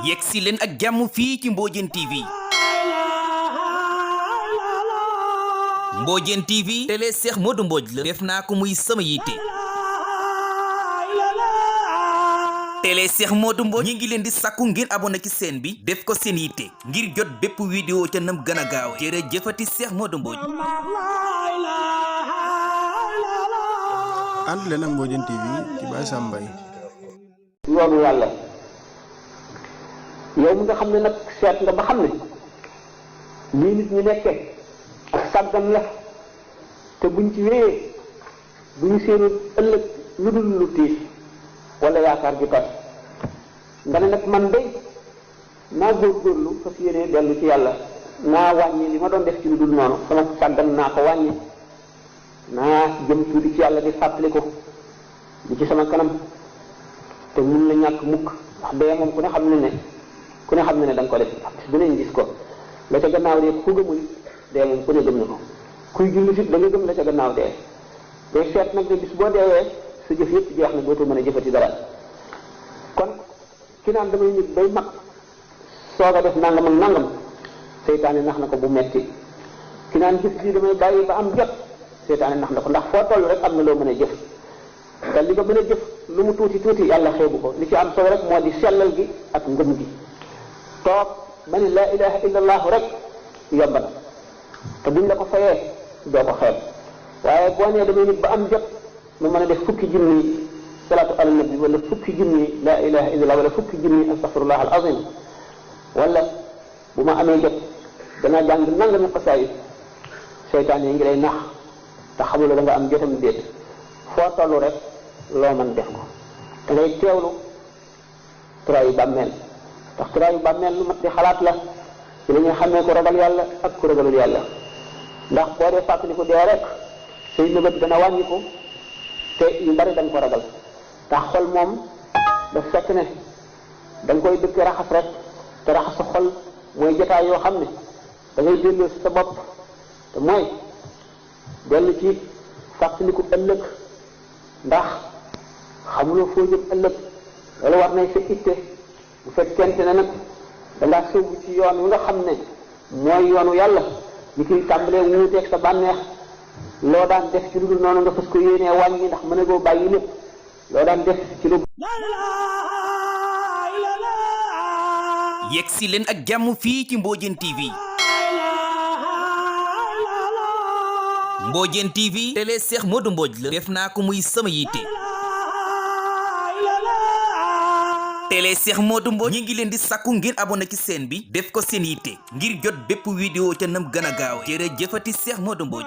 yegg si leen ak jàmm fii ci Mbodiène TV. Mbodiène TV télé Cheikh Modou Mbodj la def naa ko muy sama yitte. télé Cheikh Modou Mbodj ñi ngi leen di sakku ngir abonné ci chaîne bi def ko seen yitte ngir jot bépp vidéo ca nam gën a gaaw jërëjëfati Cheikh Modou Mbodj. ànd leen ak Mbodiène TV ci Baye Sam Mbaye. yoonu yàlla yow mi nga xam ne nag seet nga ba xam ne lii nit ñi nekkee ak sàggan la te buñ ci wéyee duñu seenu ëllëg lu dul lu tiis wala yaakaar ju tas nga ne nag man day naa góorgóorlu fas yéene dellu ci yàlla naa wàññi li ma doon def ci lu dul noonu sama sàggan naa ko wàññi naa jëm tuuti ci yàlla di fàttali ko di ci sama kanam te mun la ñàkk mukk ndax dee moom ku ne xam ne ne da nga ko def bis bu ne gis ko la ca gannaaw dee ku gëmul dee moom ku ne gëm na ko kuy julli fit da nga gëm la ca gannaaw dee day seet nag ne bis boo deewee sa jëf yëpp jeex na dootoo mën a jëfati dara kon ki naan damay nit bay mag soog a def nangam ak nangam seytaane nax na ko bu metti ki naan jëf ji damay bàyyi ba am jot seytaane nax na ko ndax foo toll rek am na loo mën a jëf te li nga mën a jëf lu mu tuuti tuuti yàlla xeebu ko li ci am solo rek moo di sellal gi ak ngëm gi toog ba ne laa ilaha illa allahu rek yomb na te buñ la ko fayee doo ko xeeb waaye boo nee damay nit ba am jot mu mën a def fukki junni salaatu ala nabi wala fukki junni laa ilaha illa allah wala fukki junni astaghfirullah al azim wala bu ma amee jot danaa jàng nangami xasaayid seytaan yi ngi lay nax te xamuloo da nga am jotam déet foo tollu rek loo mën def ko da ngay teewlu turaayu bàmmeel ndax turaayu bàmmeel lu mat di xalaat la ci la ñuy xamee ko ragal yàlla ak ku ragalul yàlla ndax boo dee fàttaliku dee rek say nëbët dana wàññiku te yu bari da nga ko ragal ndax xol moom daf fekk ne da nga koy dëkk raxas rek te raxas sa xol mooy jotaay yoo xam ne da ngay delloo si sa bopp te mooy dellu ci fàttaliku ëllëg ndax xamuloo foo jëm ëllëg loolu war nay sa itte bu fekkente ne nag dangaa sóobu ci yoon wi nga xam ne mooy yoonu yàlla li koy tàmbalee wuuteeg sa bànneex loo daan def ci lu dul noonu nga fas ko yéenee wàññi ndax mën a goo bàyyi lépp loo daan def ci lu yegg si leen ak jàmm fii ci Mbodiène TV. Mbodiène TV télé Cheikh Modou Mbodj la def naa ko muy sama yitte. télé Cheikh Modou Mbodj ñi ngi leen di sakku ngir abonné ci chaîne bi def ko seen yitte ngir jot bépp vidéo ca nam gën a gaaw jërëjëfati Cheikh Modou Mbodj.